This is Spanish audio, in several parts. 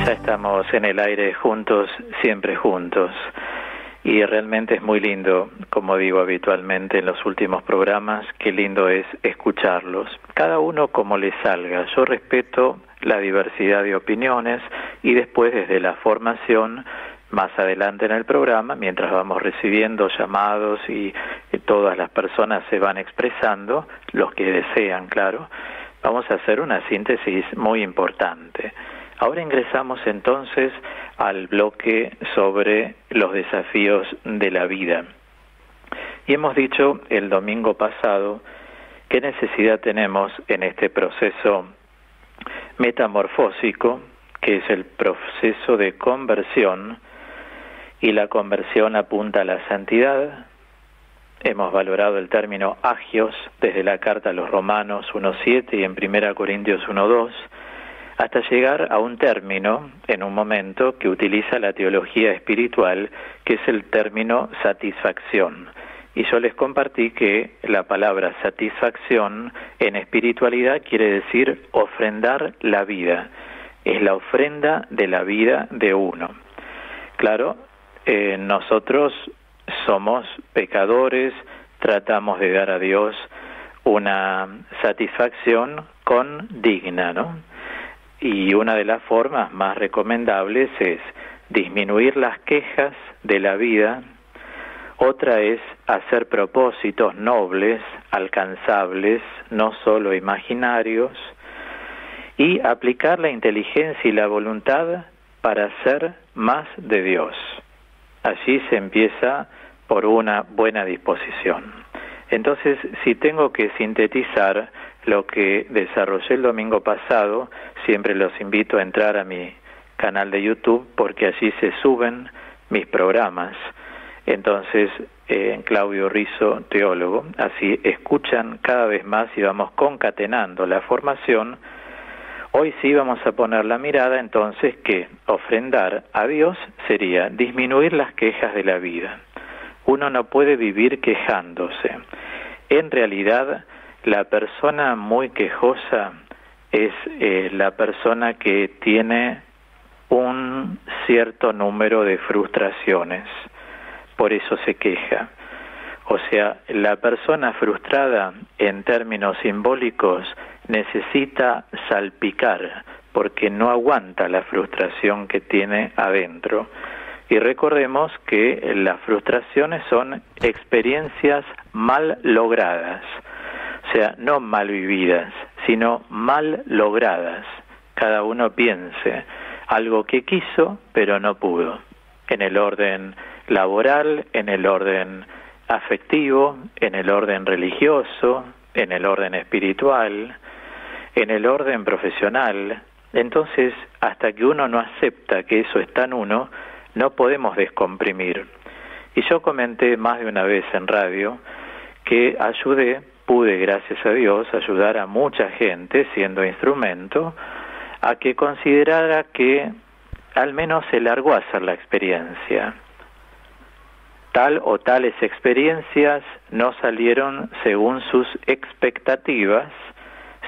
Ya estamos en el aire juntos, siempre juntos. Y realmente es muy lindo, como digo habitualmente en los últimos programas, qué lindo es escucharlos. Cada uno como le salga. Yo respeto la diversidad de opiniones y después desde la formación, más adelante en el programa, mientras vamos recibiendo llamados y todas las personas se van expresando, los que desean, claro, vamos a hacer una síntesis muy importante. Ahora ingresamos entonces al bloque sobre los desafíos de la vida. Y hemos dicho el domingo pasado qué necesidad tenemos en este proceso metamorfósico, que es el proceso de conversión, y la conversión apunta a la santidad. Hemos valorado el término agios desde la carta a los Romanos 1.7 y en 1 Corintios 1.2, hasta llegar a un término, en un momento, que utiliza la teología espiritual, que es el término satisfacción. Y yo les compartí que la palabra satisfacción en espiritualidad quiere decir ofrendar la vida. Es la ofrenda de la vida de uno. Claro, nosotros somos pecadores, tratamos de dar a Dios una satisfacción digna, ¿no? Y una de las formas más recomendables es disminuir las quejas de la vida. Otra es hacer propósitos nobles, alcanzables, no solo imaginarios, y aplicar la inteligencia y la voluntad para hacer más de Dios. Allí se empieza por una buena disposición. Entonces, si tengo que sintetizar lo que desarrollé el domingo pasado, siempre los invito a entrar a mi canal de YouTube porque allí se suben mis programas. Entonces, en Claudio Rizzo, teólogo, así escuchan cada vez más y vamos concatenando la formación. Hoy sí vamos a poner la mirada entonces que ofrendar a Dios sería disminuir las quejas de la vida. Uno no puede vivir quejándose. En realidad, la persona muy quejosa es la persona que tiene un cierto número de frustraciones, por eso se queja. O sea, la persona frustrada en términos simbólicos necesita salpicar porque no aguanta la frustración que tiene adentro. Y recordemos que las frustraciones son experiencias mal logradas, o sea, no mal vividas, sino mal logradas. Cada uno piense algo que quiso, pero no pudo, en el orden laboral, en el orden afectivo, en el orden religioso, en el orden espiritual, en el orden profesional. Entonces, hasta que uno no acepta que eso está en uno, no podemos descomprimir. Y yo comenté más de una vez en radio que pude, gracias a Dios, ayudar a mucha gente, siendo instrumento, a que considerara que al menos se largó a hacer la experiencia. Tal o tales experiencias no salieron según sus expectativas,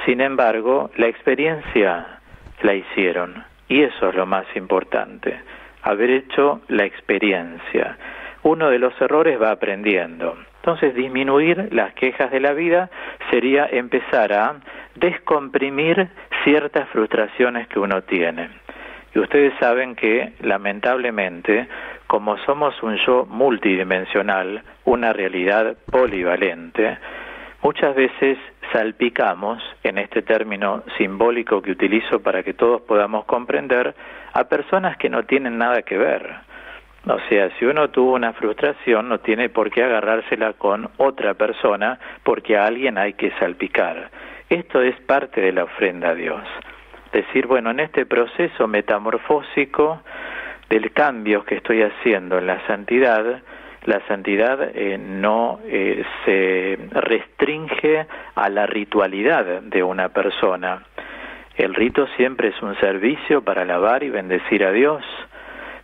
sin embargo, la experiencia la hicieron. Y eso es lo más importante, haber hecho la experiencia. Uno de los errores va aprendiendo. Entonces, disminuir las quejas de la vida sería empezar a descomprimir ciertas frustraciones que uno tiene. Y ustedes saben que, lamentablemente, como somos un yo multidimensional, una realidad polivalente, muchas veces salpicamos, en este término simbólico que utilizo para que todos podamos comprender, a personas que no tienen nada que ver. O sea, si uno tuvo una frustración, no tiene por qué agarrársela con otra persona, porque a alguien hay que salpicar. Esto es parte de la ofrenda a Dios. Decir, bueno, en este proceso metamorfósico del cambio que estoy haciendo en la santidad no se restringe a la ritualidad de una persona. El rito siempre es un servicio para alabar y bendecir a Dios,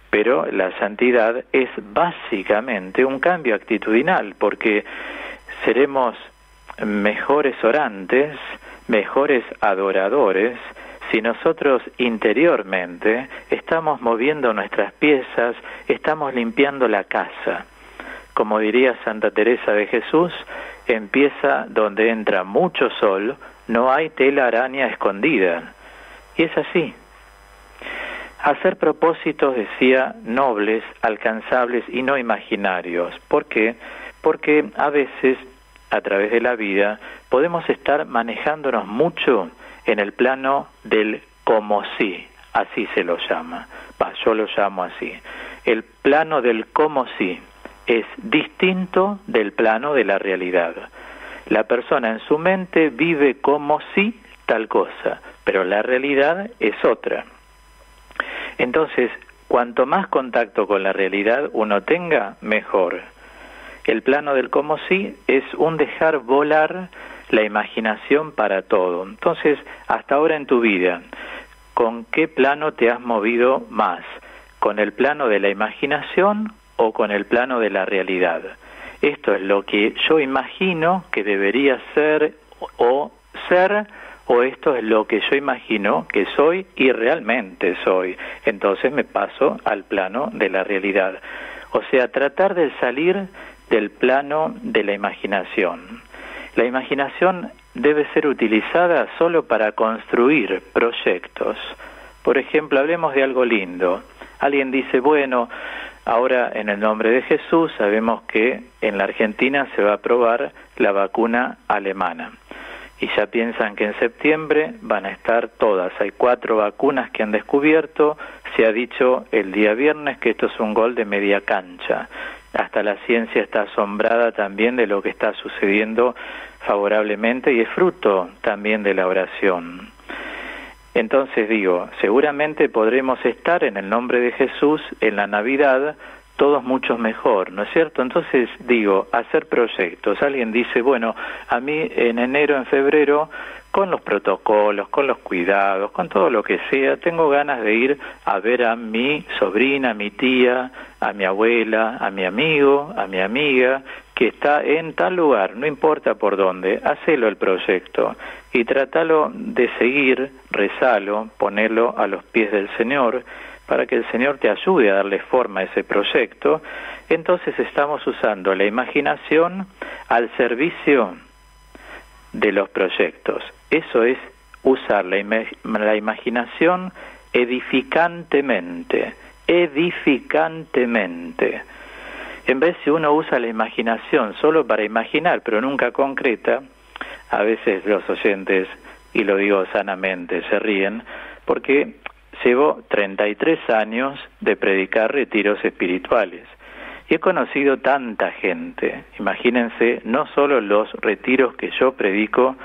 pero la santidad es básicamente un cambio actitudinal, porque seremos mejores orantes, mejores adoradores, si nosotros interiormente estamos moviendo nuestras piezas, estamos limpiando la casa. Como diría Santa Teresa de Jesús, empieza donde entra mucho sol, no hay tela araña escondida. Y es así. Hacer propósitos, decía, nobles, alcanzables y no imaginarios. ¿Por qué? Porque a veces, a través de la vida, podemos estar manejándonos mucho en el plano del como sí, así se lo llama. Yo lo llamo así. El plano del como sí es distinto del plano de la realidad. La persona en su mente vive como si tal cosa, pero la realidad es otra. Entonces, cuanto más contacto con la realidad uno tenga, mejor. El plano del como sí es un dejar volar la imaginación para todo. Entonces, hasta ahora en tu vida, ¿con qué plano te has movido más? ¿Con el plano de la imaginación o con el plano de la realidad? Esto es lo que yo imagino que debería ser, o esto es lo que yo imagino que soy y realmente soy. Entonces me paso al plano de la realidad. O sea, tratar de salir del plano de la imaginación. La imaginación debe ser utilizada solo para construir proyectos. Por ejemplo, hablemos de algo lindo. Alguien dice, bueno, ahora en el nombre de Jesús sabemos que en la Argentina se va a aprobar la vacuna alemana. Y ya piensan que en septiembre van a estar todas. Hay 4 vacunas que han descubierto. Se ha dicho el día viernes que esto es un gol de media cancha. Hasta la ciencia está asombrada también de lo que está sucediendo favorablemente y es fruto también de la oración. Entonces digo, seguramente podremos estar en el nombre de Jesús en la Navidad todos mucho mejor, ¿no es cierto? Entonces digo, hacer proyectos. Alguien dice, bueno, a mí en enero, en febrero, con los protocolos, con los cuidados, con todo lo que sea, tengo ganas de ir a ver a mi sobrina, a mi tía, a mi abuela, a mi amigo, a mi amiga, que está en tal lugar, no importa por dónde, hacelo el proyecto y tratalo de seguir, rezalo, ponelo a los pies del Señor, para que el Señor te ayude a darle forma a ese proyecto. Entonces estamos usando la imaginación al servicio de los proyectos. Eso es usar la imaginación edificantemente. En vez si uno usa la imaginación solo para imaginar, pero nunca concreta, a veces los oyentes, y lo digo sanamente, se ríen, porque llevo 33 años de predicar retiros espirituales. Y he conocido tanta gente, imagínense, no solo los retiros que yo predico,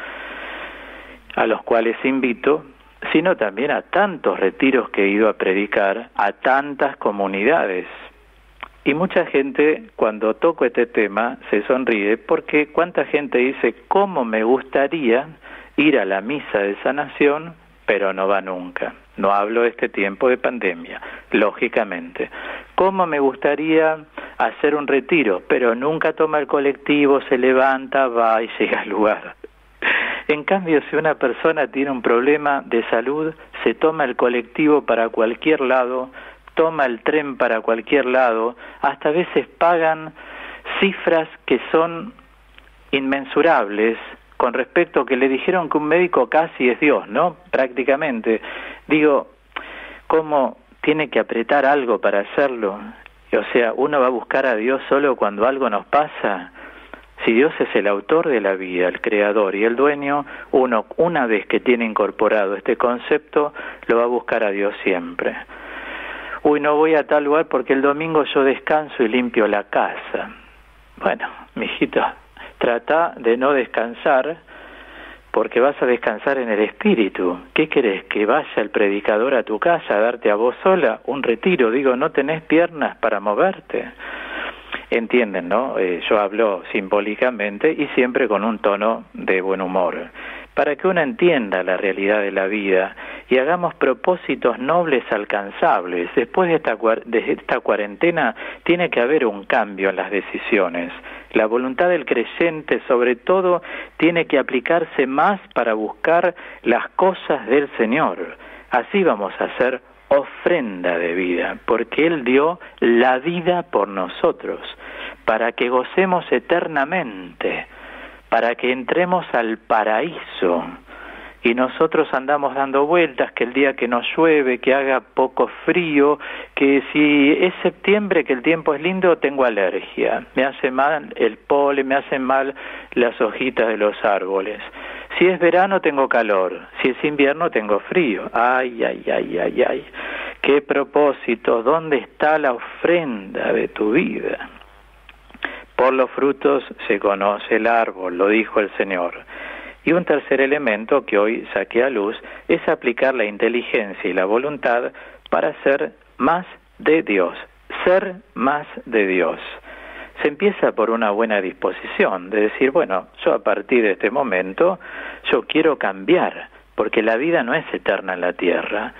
a los cuales invito, sino también a tantos retiros que he ido a predicar, a tantas comunidades. Y mucha gente, cuando toco este tema, se sonríe, porque cuánta gente dice, ¿cómo me gustaría ir a la misa de sanación, pero no va nunca? No hablo de este tiempo de pandemia, lógicamente. ¿Cómo me gustaría hacer un retiro? Pero nunca toma el colectivo, se levanta, va y llega al lugar. En cambio, si una persona tiene un problema de salud, se toma el colectivo para cualquier lado, toma el tren para cualquier lado, hasta a veces pagan cifras que son inmensurables, con respecto a que le dijeron que un médico casi es Dios, ¿no? Prácticamente. Digo, ¿cómo tiene que apretar algo para hacerlo? O sea, uno va a buscar a Dios solo cuando algo nos pasa. Si Dios es el autor de la vida, el creador y el dueño, uno, una vez que tiene incorporado este concepto, lo va a buscar a Dios siempre. Uy, no voy a tal lugar porque el domingo yo descanso y limpio la casa. Bueno, mijito, trata de no descansar, porque vas a descansar en el espíritu. ¿Qué querés? ¿Que vaya el predicador a tu casa a darte a vos sola un retiro? Digo, ¿no tenés piernas para moverte? Entienden, ¿no? Yo hablo simbólicamente y siempre con un tono de buen humor, para que uno entienda la realidad de la vida y hagamos propósitos nobles alcanzables. Después de esta cuarentena tiene que haber un cambio en las decisiones. La voluntad del creyente, sobre todo, tiene que aplicarse más para buscar las cosas del Señor. Así vamos a hacer ofrenda de vida, porque Él dio la vida por nosotros, para que gocemos eternamente, para que entremos al paraíso. Y nosotros andamos dando vueltas, que el día que nos llueve, que haga poco frío, que si es septiembre, que el tiempo es lindo, tengo alergia, me hace mal el polen, me hacen mal las hojitas de los árboles. Si es verano, tengo calor, si es invierno, tengo frío. Ay, ay, ay, ay, ay. ¿Qué propósito? ¿Dónde está la ofrenda de tu vida? Por los frutos se conoce el árbol, lo dijo el Señor. Y un tercer elemento que hoy saqué a luz es aplicar la inteligencia y la voluntad para ser más de Dios, ser más de Dios. Se empieza por una buena disposición, de decir, bueno, yo a partir de este momento, yo quiero cambiar, porque la vida no es eterna en la tierra.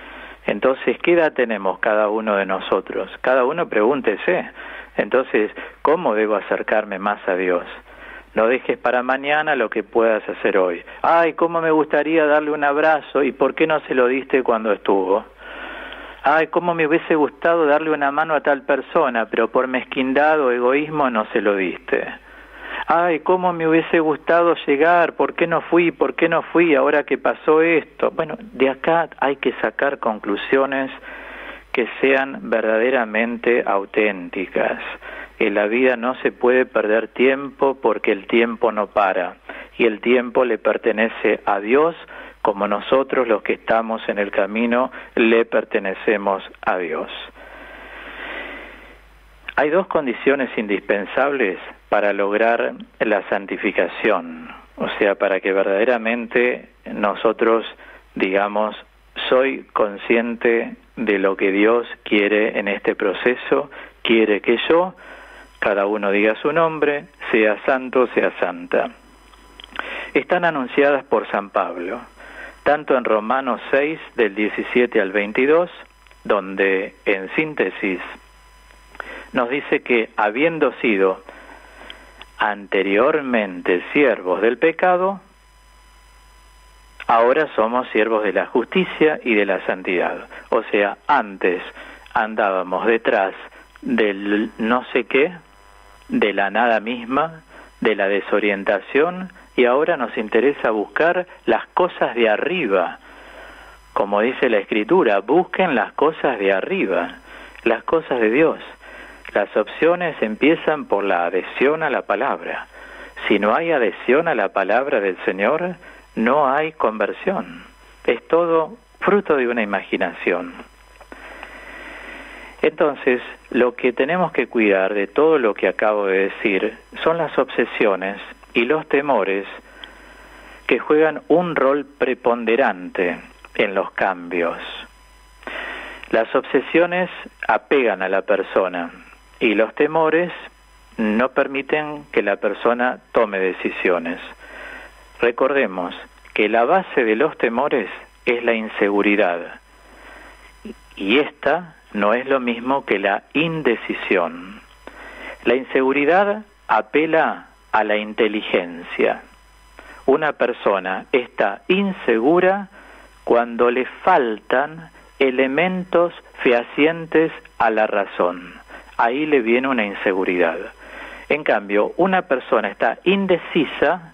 Entonces, ¿qué edad tenemos cada uno de nosotros? Cada uno pregúntese, entonces, ¿cómo debo acercarme más a Dios? No dejes para mañana lo que puedas hacer hoy. Ay, cómo me gustaría darle un abrazo, ¿y por qué no se lo diste cuando estuvo? Ay, cómo me hubiese gustado darle una mano a tal persona, pero por mezquindad o egoísmo no se lo diste. Ay, cómo me hubiese gustado llegar, ¿por qué no fui ahora que pasó esto? Bueno, de acá hay que sacar conclusiones que sean verdaderamente auténticas. En la vida no se puede perder tiempo porque el tiempo no para, y el tiempo le pertenece a Dios, como nosotros los que estamos en el camino le pertenecemos a Dios. Hay dos condiciones indispensables para lograr la santificación, o sea, para que verdaderamente nosotros digamos, soy consciente de lo que Dios quiere en este proceso, quiere que yo, cada uno diga su nombre, sea santo, sea santa. Están anunciadas por San Pablo, tanto en Romanos 6, del 17 al 22, donde, en síntesis, nos dice que, habiendo sido anteriormente siervos del pecado, ahora somos siervos de la justicia y de la santidad. O sea, antes andábamos detrás del no sé qué, de la nada misma, de la desorientación, y ahora nos interesa buscar las cosas de arriba. Como dice la Escritura, busquen las cosas de arriba, las cosas de Dios. Las opciones empiezan por la adhesión a la palabra. Si no hay adhesión a la palabra del Señor, no hay conversión. Es todo fruto de una imaginación. Entonces, lo que tenemos que cuidar de todo lo que acabo de decir son las obsesiones y los temores que juegan un rol preponderante en los cambios. Las obsesiones apegan a la persona y los temores no permiten que la persona tome decisiones. Recordemos que la base de los temores es la inseguridad, y esta no es lo mismo que la indecisión. La inseguridad apela a la inteligencia. Una persona está insegura cuando le faltan elementos fehacientes a la razón. Ahí le viene una inseguridad. En cambio, una persona está indecisa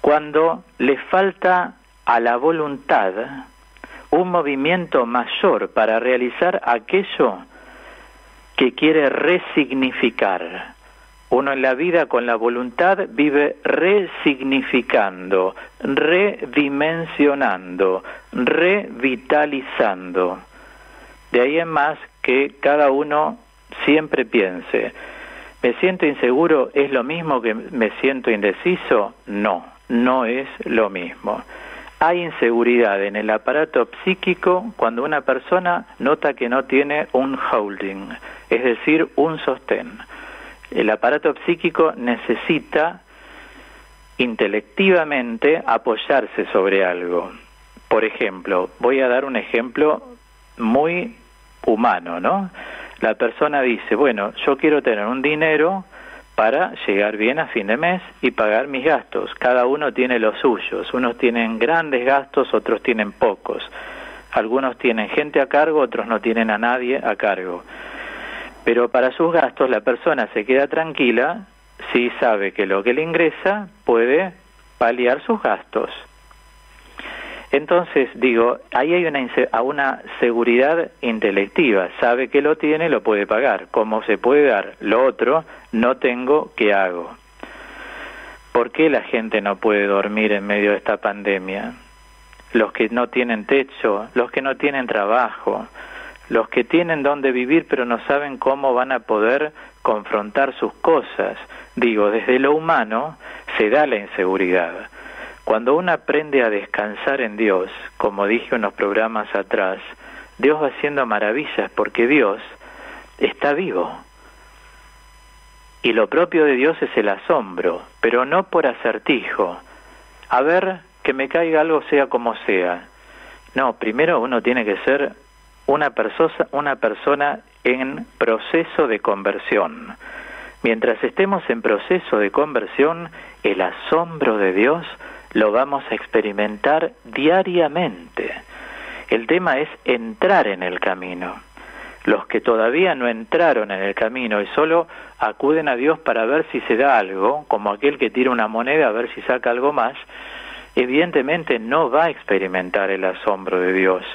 cuando le falta a la voluntad un movimiento mayor para realizar aquello que quiere resignificar. Uno en la vida con la voluntad vive resignificando, redimensionando, revitalizando. De ahí en más que cada uno siempre piense, ¿me siento inseguro? ¿Es lo mismo que me siento indeciso? No, no es lo mismo. Hay inseguridad en el aparato psíquico cuando una persona nota que no tiene un holding, es decir, un sostén. El aparato psíquico necesita intelectivamente apoyarse sobre algo. Por ejemplo, voy a dar un ejemplo muy humano, ¿no? La persona dice, bueno, yo quiero tener un dinero para llegar bien a fin de mes y pagar mis gastos. Cada uno tiene los suyos. Unos tienen grandes gastos, otros tienen pocos. Algunos tienen gente a cargo, otros no tienen a nadie a cargo. Pero para sus gastos la persona se queda tranquila si sabe que lo que le ingresa puede paliar sus gastos. Entonces, digo, ahí hay una seguridad intelectiva. Sabe que lo tiene, lo puede pagar. ¿Cómo se puede dar? Lo otro, no tengo, ¿qué hago? ¿Por qué la gente no puede dormir en medio de esta pandemia? Los que no tienen techo, los que no tienen trabajo, los que tienen dónde vivir pero no saben cómo van a poder confrontar sus cosas. Digo, desde lo humano se da la inseguridad. Cuando uno aprende a descansar en Dios, como dije unos programas atrás, Dios va haciendo maravillas porque Dios está vivo. Y lo propio de Dios es el asombro, pero no por acertijo. A ver, que me caiga algo sea como sea. No, primero uno tiene que ser una persona en proceso de conversión. Mientras estemos en proceso de conversión, el asombro de Dios lo vamos a experimentar diariamente. El tema es entrar en el camino. Los que todavía no entraron en el camino y solo acuden a Dios para ver si se da algo, como aquel que tira una moneda a ver si saca algo más, evidentemente no va a experimentar el asombro de Dios,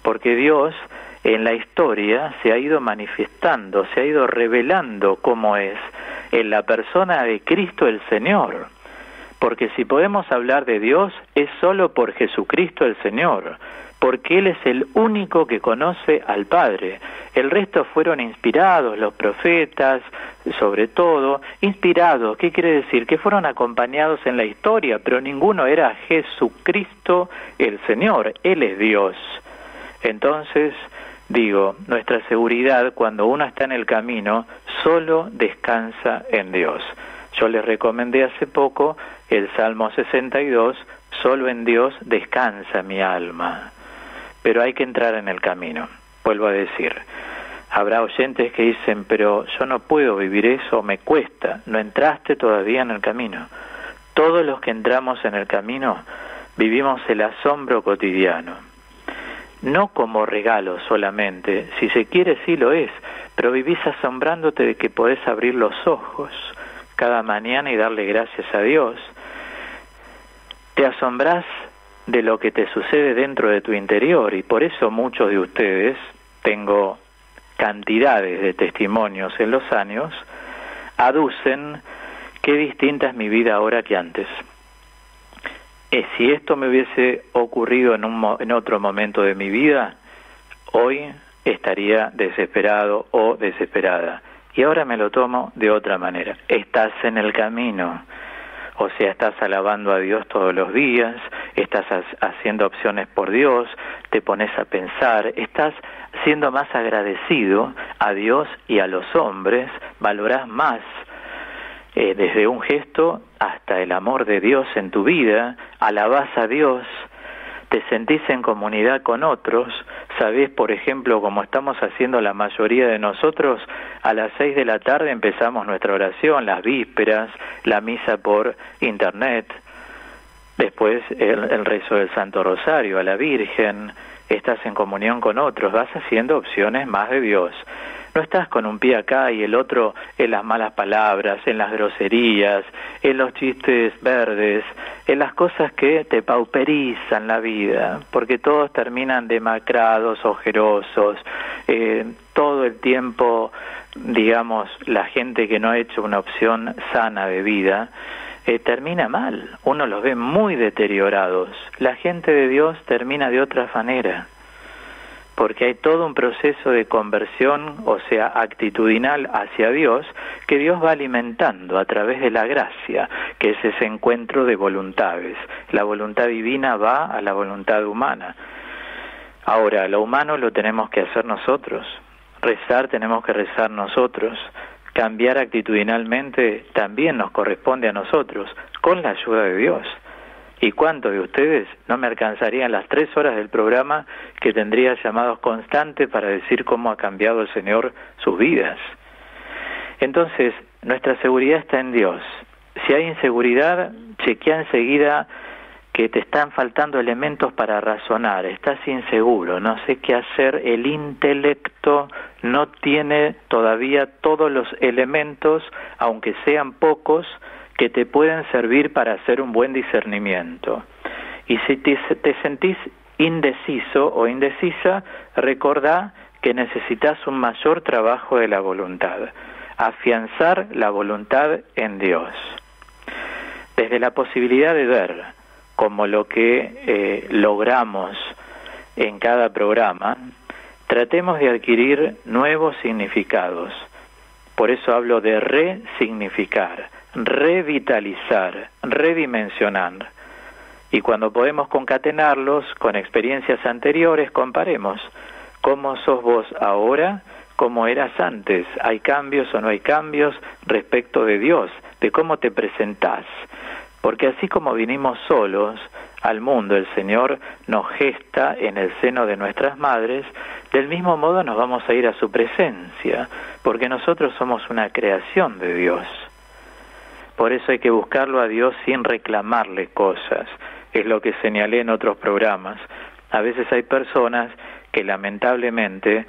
porque Dios en la historia se ha ido manifestando, se ha ido revelando cómo es en la persona de Cristo el Señor. Porque si podemos hablar de Dios es solo por Jesucristo el Señor, porque Él es el único que conoce al Padre. El resto fueron inspirados, los profetas, sobre todo, inspirados. ¿Qué quiere decir? Que fueron acompañados en la historia, pero ninguno era Jesucristo el Señor. Él es Dios. Entonces, digo, nuestra seguridad cuando uno está en el camino solo descansa en Dios. Yo les recomendé hace poco el Salmo 62, solo en Dios descansa mi alma. Pero hay que entrar en el camino, vuelvo a decir. Habrá oyentes que dicen, pero yo no puedo vivir eso, me cuesta. No entraste todavía en el camino. Todos los que entramos en el camino vivimos el asombro cotidiano. No como regalo solamente, si se quiere sí lo es, pero vivís asombrándote de que podés abrir los ojos cada mañana y darle gracias a Dios. Te asombrás de lo que te sucede dentro de tu interior y por eso muchos de ustedes, tengo cantidades de testimonios en los años, aducen qué distinta es mi vida ahora que antes. Si esto me hubiese ocurrido en otro momento de mi vida, hoy estaría desesperado o desesperada. Y ahora me lo tomo de otra manera. Estás en el camino, o sea, estás alabando a Dios todos los días, estás haciendo opciones por Dios, te pones a pensar, estás siendo más agradecido a Dios y a los hombres, valorás más desde un gesto hasta el amor de Dios en tu vida, alabás a Dios, te sentís en comunidad con otros, sabés, por ejemplo, como estamos haciendo la mayoría de nosotros, a las 6 de la tarde empezamos nuestra oración, las vísperas, la misa por internet, después el rezo del Santo Rosario a la Virgen, estás en comunión con otros, vas haciendo opciones más de Dios. No estás con un pie acá y el otro en las malas palabras, en las groserías, en los chistes verdes, en las cosas que te pauperizan la vida, porque todos terminan demacrados, ojerosos, todo el tiempo, digamos, la gente que no ha hecho una opción sana de vida, termina mal, uno los ve muy deteriorados. La gente de Dios termina de otra manera, porque hay todo un proceso de conversión, o sea, actitudinal hacia Dios, que Dios va alimentando a través de la gracia, que es ese encuentro de voluntades. La voluntad divina va a la voluntad humana. Ahora, lo humano lo tenemos que hacer nosotros. Rezar tenemos que rezar nosotros. Cambiar actitudinalmente también nos corresponde a nosotros, con la ayuda de Dios. ¿Y cuántos de ustedes no me alcanzarían las 3 horas del programa que tendría llamados constantes para decir cómo ha cambiado el Señor sus vidas? Entonces, nuestra seguridad está en Dios. Si hay inseguridad, chequea enseguida que te están faltando elementos para razonar, estás inseguro, no sé qué hacer, el intelecto no tiene todavía todos los elementos, aunque sean pocos, que te pueden servir para hacer un buen discernimiento. Y si te sentís indeciso o indecisa, recordá que necesitas un mayor trabajo de la voluntad, afianzar la voluntad en Dios. Desde la posibilidad de ver, como lo que logramos en cada programa, tratemos de adquirir nuevos significados. Por eso hablo de resignificar, revitalizar, redimensionar. Y cuando podemos concatenarlos con experiencias anteriores, comparemos cómo sos vos ahora, cómo eras antes. ¿Hay cambios o no hay cambios respecto de Dios, de cómo te presentás? Porque así como vinimos solos al mundo, el Señor nos gesta en el seno de nuestras madres, del mismo modo nos vamos a ir a su presencia, porque nosotros somos una creación de Dios. Por eso hay que buscarlo a Dios sin reclamarle cosas. Es lo que señalé en otros programas. A veces hay personas que lamentablemente,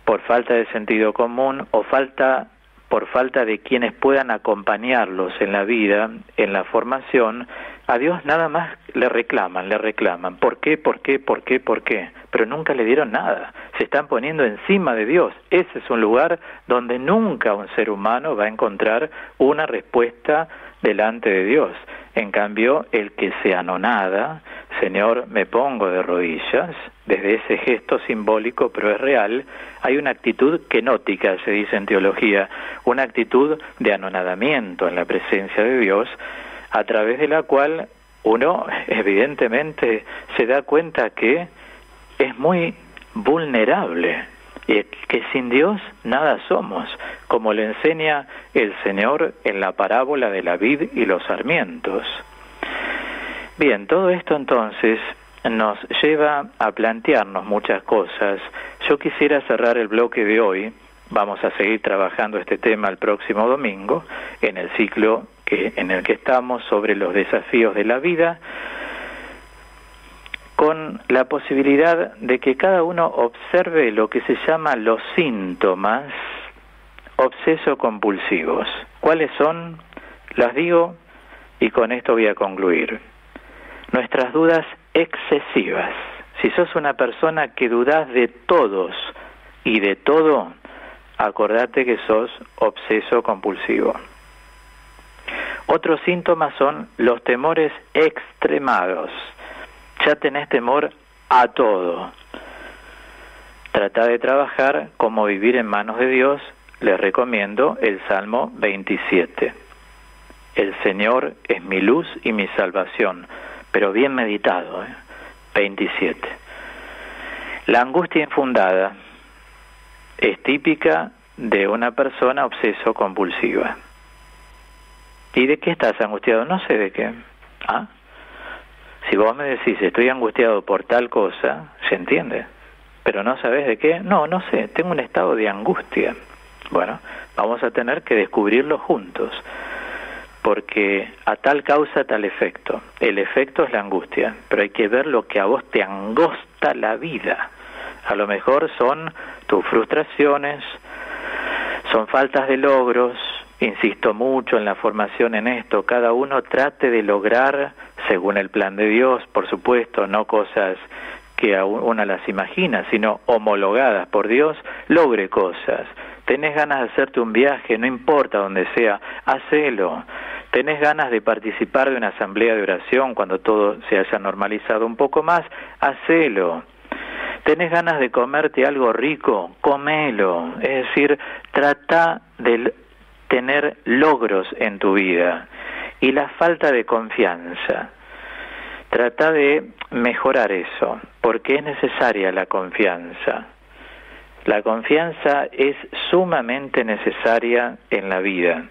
por falta de sentido común o por falta de quienes puedan acompañarlos en la vida, en la formación, a Dios nada más le reclaman. ¿Por qué? Pero nunca le dieron nada. Se están poniendo encima de Dios. Ese es un lugar donde nunca un ser humano va a encontrar una respuesta delante de Dios. En cambio, el que se anonada, Señor, me pongo de rodillas, desde ese gesto simbólico, pero es real, hay una actitud kenótica, se dice en teología, una actitud de anonadamiento en la presencia de Dios, a través de la cual uno evidentemente se da cuenta que es muy vulnerable, y que sin Dios nada somos, como le enseña el Señor en la parábola de la vid y los sarmientos. Bien, todo esto entonces nos lleva a plantearnos muchas cosas. Yo quisiera cerrar el bloque de hoy, vamos a seguir trabajando este tema el próximo domingo, en el ciclo en el que estamos sobre los desafíos de la vida, con la posibilidad de que cada uno observe lo que se llama los síntomas obseso-compulsivos. ¿Cuáles son? Las digo y con esto voy a concluir. Nuestras dudas excesivas. Si sos una persona que dudás de todos y de todo, acordate que sos obseso-compulsivo. Otros síntomas son los temores extremados. Ya tenés temor a todo. Trata de trabajar cómo vivir en manos de Dios. Les recomiendo el Salmo 27. El Señor es mi luz y mi salvación, pero bien meditado, 27. La angustia infundada es típica de una persona obseso-compulsiva. ¿Y de qué estás angustiado? No sé de qué. Si vos me decís, estoy angustiado por tal cosa, se entiende. Pero no sabés de qué. No sé, tengo un estado de angustia. Bueno, vamos a tener que descubrirlo juntos. Porque a tal causa, tal efecto. El efecto es la angustia, pero hay que ver lo que a vos te angosta la vida. A lo mejor son tus frustraciones, son faltas de logros. Insisto mucho en la formación en esto. Cada uno trate de lograr, según el plan de Dios, por supuesto, no cosas que una las imagina, sino homologadas por Dios, logre cosas. Tenés ganas de hacerte un viaje, no importa donde sea, hacelo. Tenés ganas de participar de una asamblea de oración cuando todo se haya normalizado un poco más, hacelo. ¿Tenés ganas de comerte algo rico? Comelo. Es decir, trata de tener logros en tu vida. Y la falta de confianza. Trata de mejorar eso, porque es necesaria la confianza. La confianza es sumamente necesaria en la vida.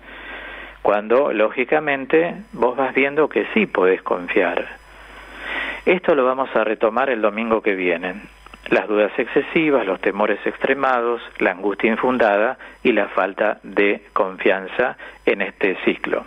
cuando lógicamente vos vas viendo que sí podés confiar. Esto lo vamos a retomar el domingo que viene. Las dudas excesivas, los temores extremados, la angustia infundada y la falta de confianza en este ciclo.